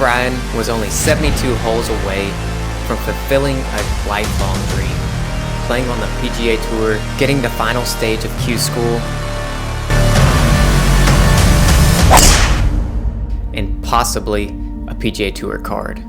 Bryan was only 72 holes away from fulfilling a lifelong dream, playing on the PGA Tour, getting the final stage of Q School, and possibly a PGA Tour card.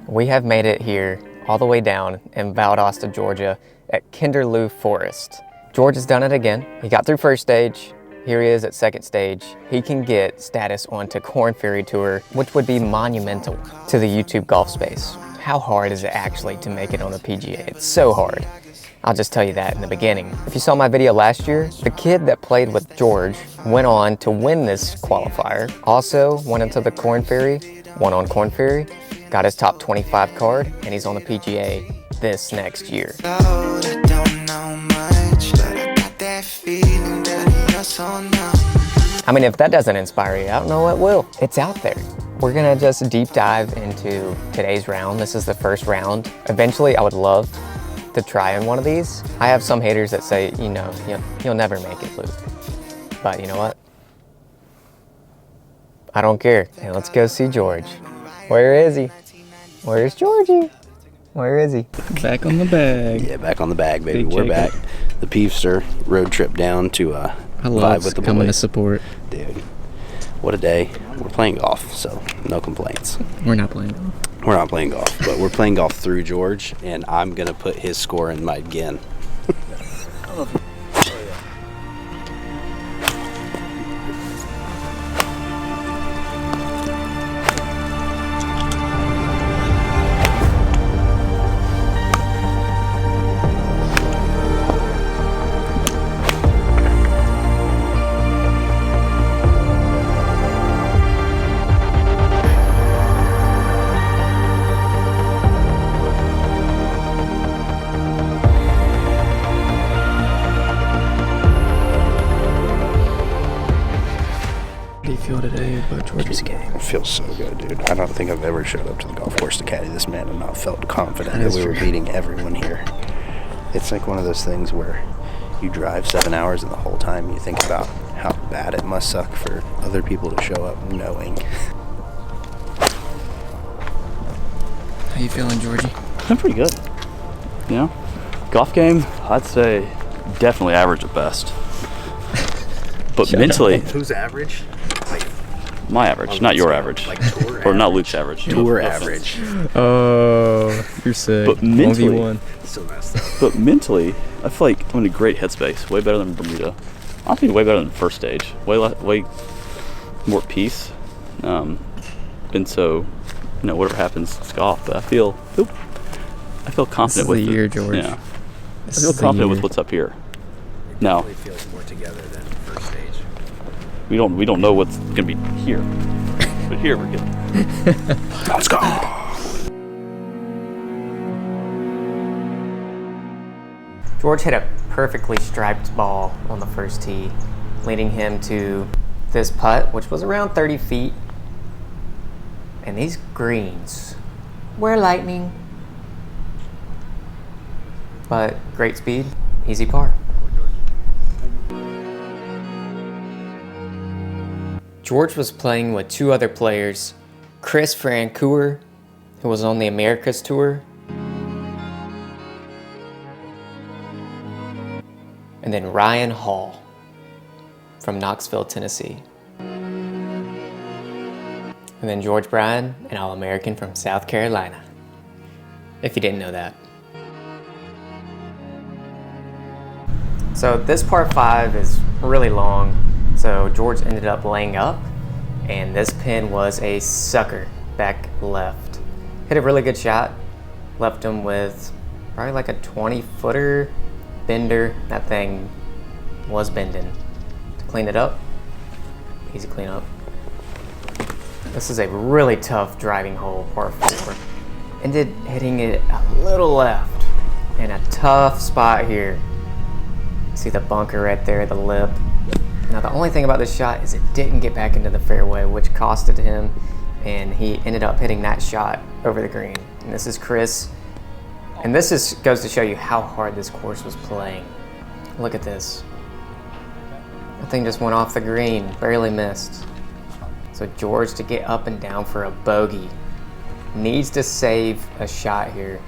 We have made it here all the way down in Valdosta, Georgia at Kinderloo Forest. George has done it again. He got through first stage. Here he is at second stage. He can get status onto Korn Ferry Tour, which would be monumental to the YouTube golf space. How hard is it actually to make it on the PGA? It's so hard. I'll just tell you that in the beginning. If you saw my video last year, the kid that played with George went on to win this qualifier. Also went into the Korn Ferry, won on Korn Ferry, got his top 25 card, and he's on the PGA this next year. I mean, if that doesn't inspire you, I don't know what will. It's out there. We're gonna just deep dive into today's round. This is the first round. Eventually, I would love to try in one of these. I have some haters that say, you'll never make it, Luke. But you know what? I don't care. And let's go see George. Where is he? Where's Georgie? Where is he? Back on the bag. Yeah, back on the bag, baby. Big We're Jacob. back. The Peavster road trip down to vibe with the coming to boys. support. Dude, what a day. We're playing golf, so no complaints. We're not playing golf. We're not playing golf, but we're playing golf through George, and I'm going to put his score in my gin. How do you feel today about George's game? It feels so good, dude. I don't think I've ever showed up to the golf course to caddy this man and not felt confident that we were beating everyone here. It's like one of those things where you drive 7 hours and the whole time you think about how bad it must suck for other people to show up knowing. How you feeling, Georgie? I'm pretty good. You know, golf game, I'd say definitely average at best. But mentally, Who's average? my average, not your average. Like tour Or not Luke's average. Tour average. Oh, you're sick. But mentally, 1v1. So messed up. but mentally, I feel like I'm in a great headspace. Way better than Bermuda. Honestly, way better than first stage. Way more peace. And so, whatever happens, it's golf. But I feel confident This is with the it. year, George. Yeah, This I feel is the confident with year. what's up here. Now, It feels more together than first stage. we don't know what's gonna be here, but here we're good. Let's go. George hit a perfectly striped ball on the first tee, leading him to this putt, which was around 30 feet. And these greens were lightning, but great speed, easy par. George was playing with two other players, Chris Francoeur, who was on the Americas Tour, and then Ryan Hall from Knoxville, Tennessee. And then George Bryan, an All-American from South Carolina, if you didn't know that. So this par 5 is really long, so George ended up laying up, and this pin was a sucker back left. Hit a really good shot, left him with probably like a 20-footer bender. That thing was bending. To clean it up, easy clean up. This is a really tough driving hole, par 4. Ended hitting it a little left in a tough spot here. See the bunker right there, the lip. Now the only thing about this shot is it didn't get back into the fairway, which costed him, and he ended up hitting that shot over the green. And this is Chris. And this goes to show you how hard this course was playing. Look at this. The thing just went off the green, barely missed. So George to get up and down for a bogey. Needs to save a shot here.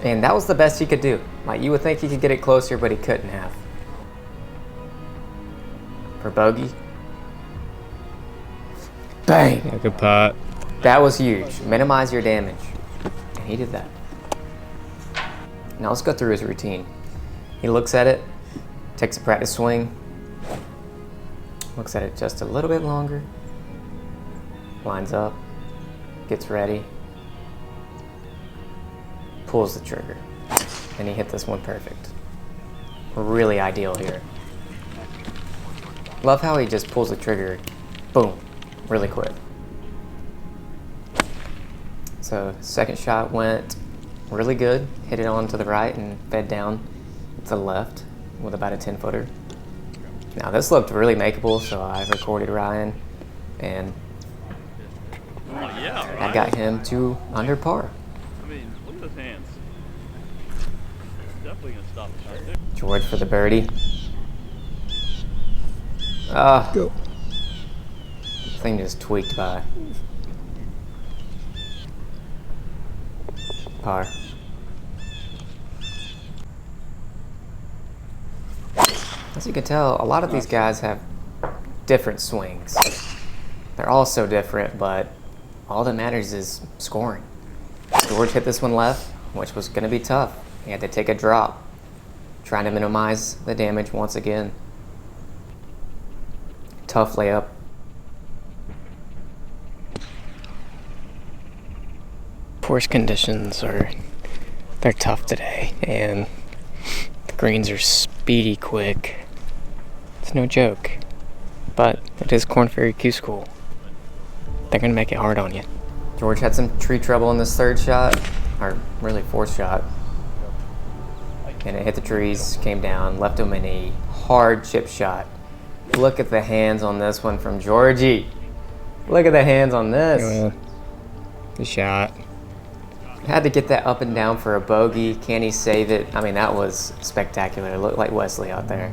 And that was the best he could do. Like, you would think he could get it closer, but he couldn't have. For bogey. Bang! Like a pot. That was huge. Minimize your damage. And he did that. Now let's go through his routine. He looks at it, takes a practice swing, looks at it just a little bit longer, lines up, gets ready, pulls the trigger, and he hit this one perfect. Really ideal here. Love how he just pulls the trigger, boom, really quick. So second shot went really good, hit it on to the right and fed down to the left with about a 10-footer. Now this looked really makeable, so I recorded Ryan, and I got him to under par. I mean, look at those hands. Definitely gonna stop the shot there. George for the birdie. Go. Thing just tweaked by. Par. As you can tell, a lot of these guys have different swings. They're all so different, but all that matters is scoring. George hit this one left, which was going to be tough. He had to take a drop, trying to minimize the damage once again. Tough layup. Course conditions they're tough today, and the greens are speedy quick. It's no joke, but it is Korn Ferry Q School. They're gonna make it hard on you. George had some tree trouble in this third shot, or really fourth shot, and it hit the trees, came down, left him in a hard chip shot. Look at the hands on this one from Georgie. Look at the hands on this. Yeah. The shot. Had to get that up and down for a bogey. Can he save it? I mean, that was spectacular. It looked like Wesley out there.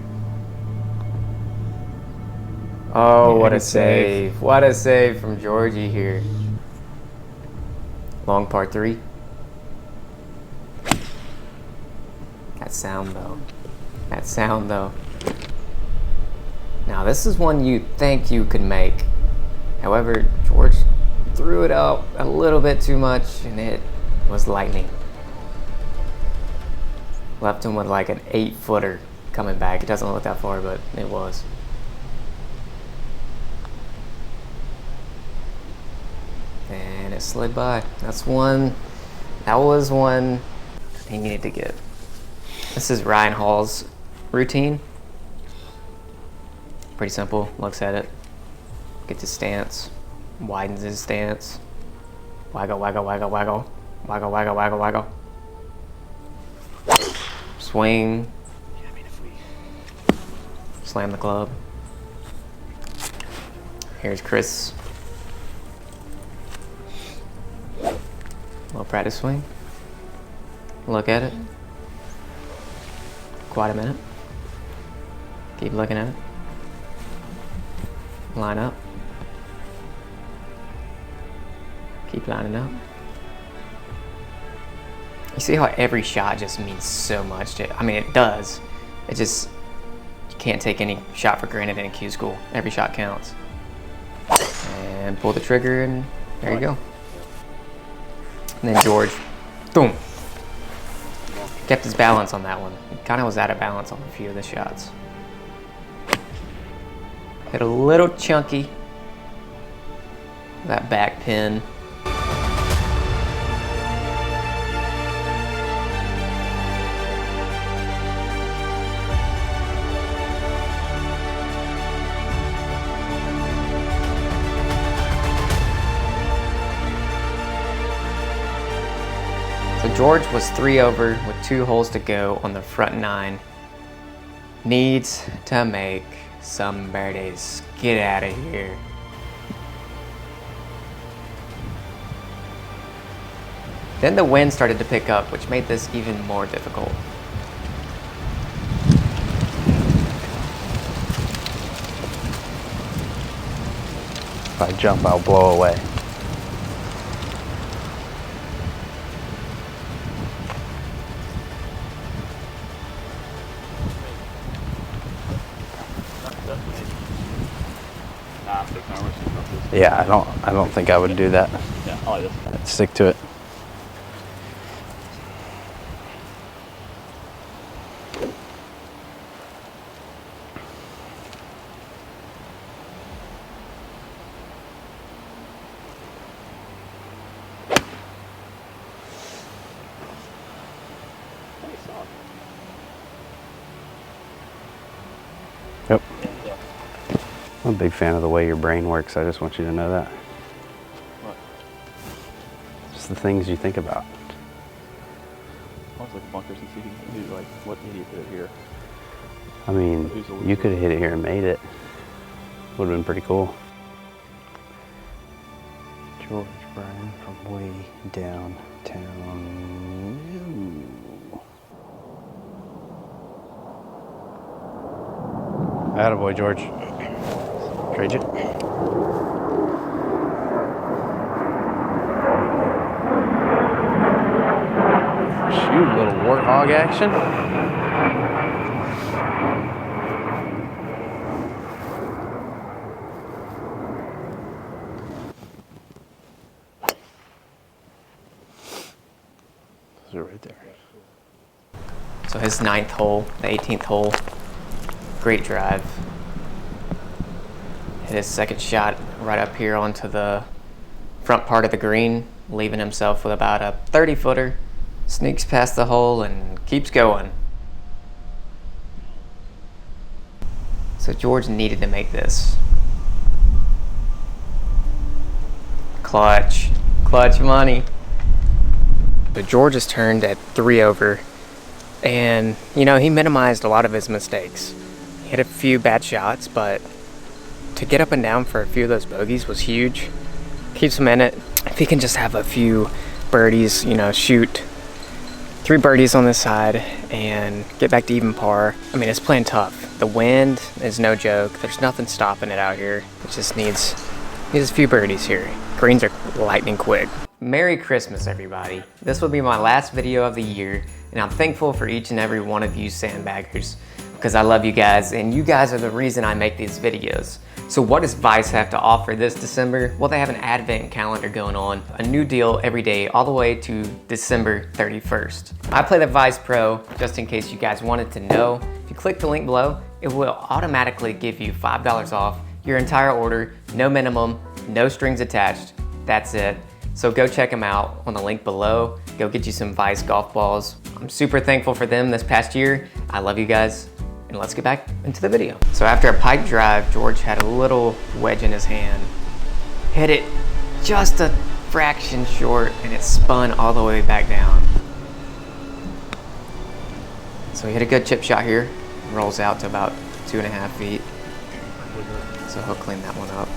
Oh, Yeah, what a good save. save. What a save from Georgie here. Long par 3. That sound, though. That sound, though. Now, this is one you think you could make. However, George threw it out a little bit too much, and it was lightning. Left him with like an 8-footer coming back. It doesn't look that far, but it was. And it slid by. That was one he needed to get. This is Ryan Hall's routine. Pretty simple. Looks at it, gets his stance, widens his stance, waggle, waggle, waggle, waggle, waggle, waggle, waggle, waggle, swing, slam the club. Here's Chris. Little practice swing. Look at it. Quite a minute. Keep looking at it. Line up. Keep lining up. You see how every shot just means so much I mean, it does. It just, you can't take any shot for granted in Q School. Every shot counts. And pull the trigger, and there you go. And then George, boom. Kept his balance on that one. He kind of was out of balance on a few of the shots. Hit a little chunky. That back pin. So George was 3 over with 2 holes to go on the front 9. Needs to make some birdies. Get out of here. Then the wind started to pick up, which made this even more difficult. If I jump, I'll blow away. Yeah, I don't think I would do that. Yeah, I like this. I'd stick to it. Yep. I'm a big fan of the way your brain works. I just want you to know that. What? Just the things you think about. I was like bunkers and see who, like, what idiot did it here. I mean, you could have hit it here and made it. Would have been pretty cool. George Bryan from way downtown. Attaboy, George. Trade you. Shoot, little warthog action. Those are right there. So his 9th hole, the 18th hole, great drive. Hit his second shot right up here onto the front part of the green, leaving himself with about a 30-footer. Sneaks past the hole and keeps going. So George needed to make this. Clutch money. So George has turned at 3 over, and you know, he minimized a lot of his mistakes. He hit a few bad shots, but to get up and down for a few of those bogeys was huge. Keeps him in it. If he can just have a few birdies, you know, shoot 3 birdies on this side and get back to even par. I mean, it's playing tough. The wind is no joke. There's nothing stopping it out here. It just needs a few birdies here. Greens are lightning quick. Merry Christmas, everybody. This will be my last video of the year, and I'm thankful for each and every one of you sandbaggers, because I love you guys, and you guys are the reason I make these videos. So what does Vice have to offer this December? Well, they have an advent calendar going on, a new deal every day, all the way to December 31st. I play the Vice Pro, just in case you guys wanted to know. If you click the link below, it will automatically give you $5 off your entire order, no minimum, no strings attached. That's it. So go check them out on the link below. Go get you some Vice golf balls. I'm super thankful for them this past year. I love you guys. And let's get back into the video. So after a pipe drive, George had a little wedge in his hand. Hit it just a fraction short, and it spun all the way back down. So he hit a good chip shot here. Rolls out to about 2.5 feet. So he'll clean that one up.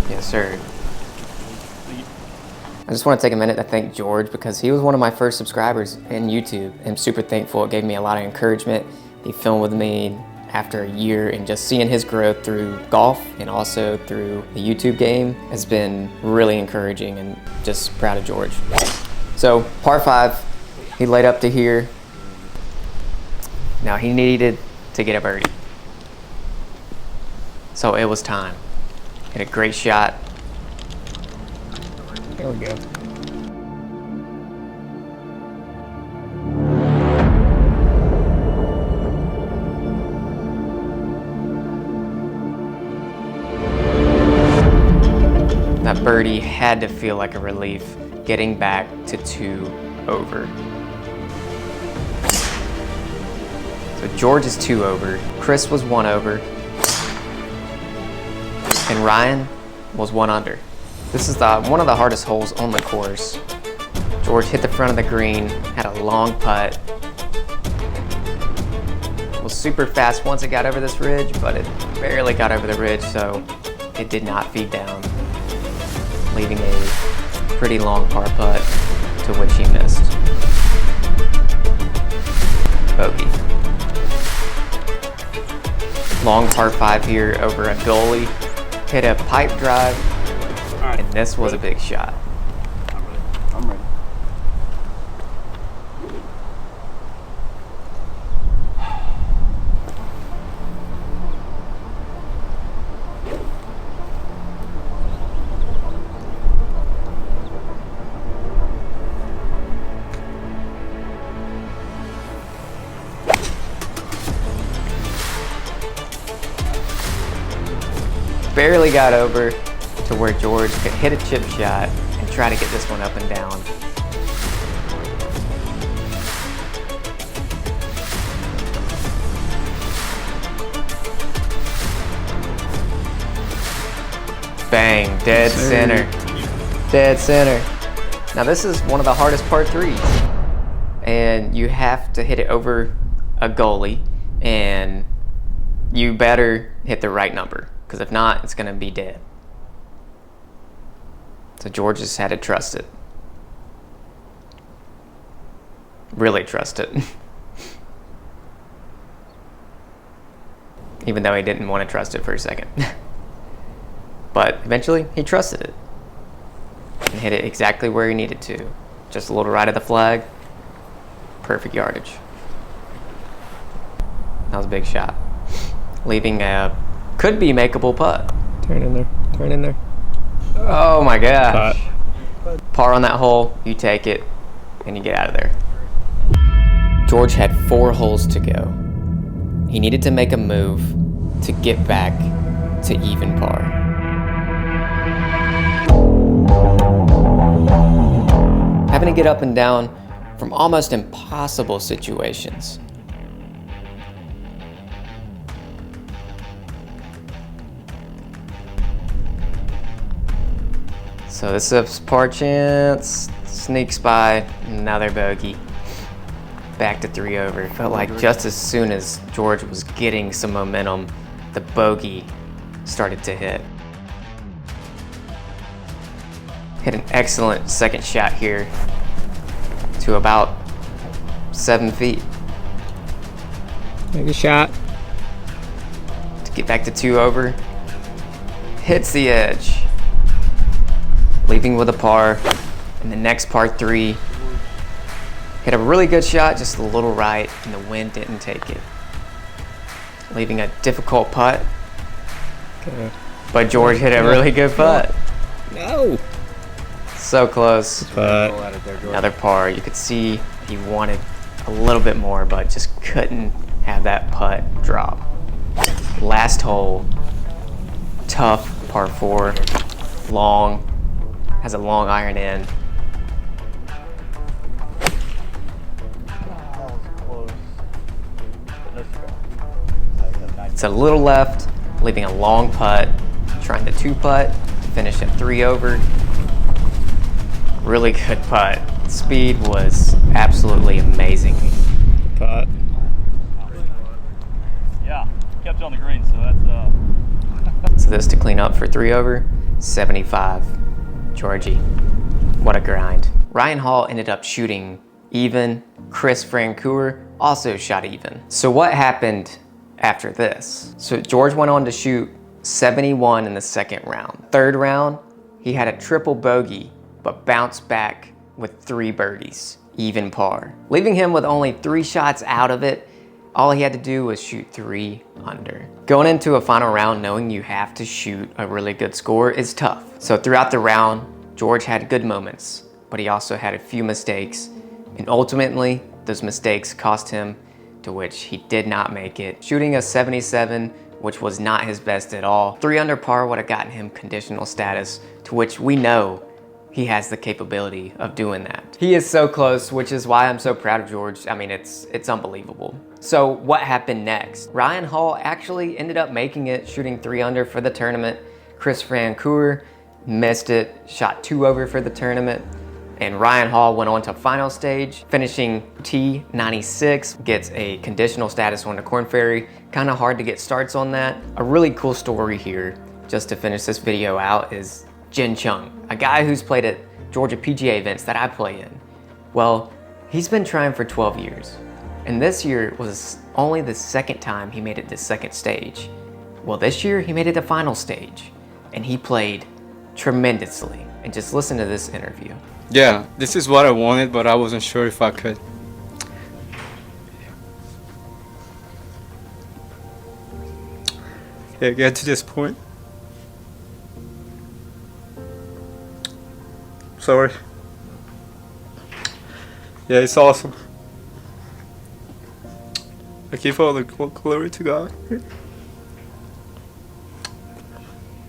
Yes, sir. I just want to take a minute to thank George, because he was one of my first subscribers in YouTube. I'm super thankful. It gave me a lot of encouragement. He filmed with me after a year, and just seeing his growth through golf and also through the YouTube game has been really encouraging, and just proud of George. So par 5, he laid up to here. Now he needed to get a birdie. So it was time. Hit a great shot. There we go. That birdie had to feel like a relief, getting back to 2 over. So George is 2 over, Chris was 1 over, and Ryan was 1 under. This is one of the hardest holes on the course. George hit the front of the green, had a long putt. Was super fast once it got over this ridge, but it barely got over the ridge, so it did not feed down, leaving a pretty long par putt, to which he missed. Bogey. Long par 5 here over a gully. hit a pipe drive, and this was a big shot. I'm ready. Barely got over to where George could hit a chip shot and try to get this one up and down. Bang, dead center. Dead center. Now this is one of the hardest par threes. And you have to hit it over a goalie, and you better hit the right number, because if not, it's going to be dead. So George just had to trust it. Really trust it. Even though he didn't want to trust it for a second. But eventually, he trusted it. And hit it exactly where he needed to. Just a little right of the flag. Perfect yardage. That was a big shot. Leaving a could be makeable putt. Turn in there. Turn in there. Oh my gosh. Par on that hole, you take it, and you get out of there. George had 4 holes to go. He needed to make a move to get back to even par. Having to get up and down from almost impossible situations. So this is par chance, sneaks by, another bogey. Back to 3 over. Felt like just as soon as George was getting some momentum, the bogey started to hit. Hit an excellent second shot here to about 7 feet. Take a shot. To get back to 2 over. Hits the edge. Leaving with a par, and the next par 3, hit a really good shot, just a little right, and the wind didn't take it. Leaving a difficult putt, Okay. but George hit a really good putt. No. So close. But Another par. You could see he wanted a little bit more, but just couldn't have that putt drop. Last hole, tough par 4, long. Has a long iron in. It's a little left, leaving a long putt, trying to 2-putt, finish at 3 over. Really good putt. Speed was absolutely amazing. putt. Yeah, kept it on the green, so that's So this to clean up for 3 over, 75. Georgie, what a grind. Ryan Hall ended up shooting even. Chris Francoeur also shot even. So what happened after this? So George went on to shoot 71 in the second round. Third round, he had a triple bogey, but bounced back with 3 birdies, even par. Leaving him with only 3 shots out of it, all he had to do was shoot 3 under. Going into a final round knowing you have to shoot a really good score is tough. So throughout the round, George had good moments, but he also had a few mistakes, and ultimately, those mistakes cost him, to which he did not make it. Shooting a 77, which was not his best at all. 3 under par would have gotten him conditional status, to which we know he has the capability of doing that. He is so close, which is why I'm so proud of George. I mean, it's unbelievable. So what happened next? Ryan Hall actually ended up making it, shooting 3 under for the tournament. Chris Francoeur missed it, shot 2 over for the tournament. And Ryan Hall went on to final stage, finishing T96, gets a conditional status on the Korn Ferry. Kind of hard to get starts on that. A really cool story here, just to finish this video out, is Jin Chung, a guy who's played at Georgia PGA events that I play in. Well, he's been trying for 12 years, and this year was only the second time he made it to second stage. Well, this year he made it to final stage, and he played tremendously. And just listen to this interview. Yeah, this is what I wanted, but I wasn't sure if I could. Yeah, get to this point. Sorry. Yeah, it's awesome. I give all the glory to God.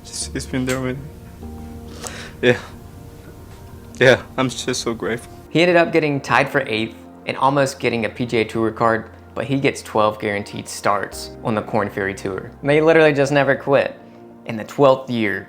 He's been there with me. Yeah, I'm just so grateful. He ended up getting tied for 8th and almost getting a PGA Tour card, but he gets 12 guaranteed starts on the Korn Ferry Tour. And they literally just never quit. And the 12th year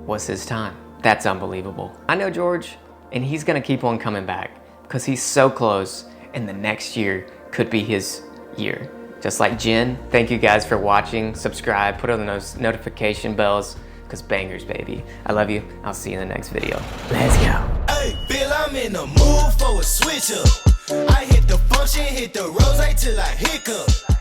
was his time. That's unbelievable. I know George, and he's gonna keep on coming back because he's so close, and the next year could be his year. Just like Jen, thank you guys for watching. Subscribe, put on those notification bells, because bangers, baby. I love you. I'll see you in the next video. Let's go. Hey, Bill, I'm in the mood for a switch up. I hit the function, hit the rose till I hiccup.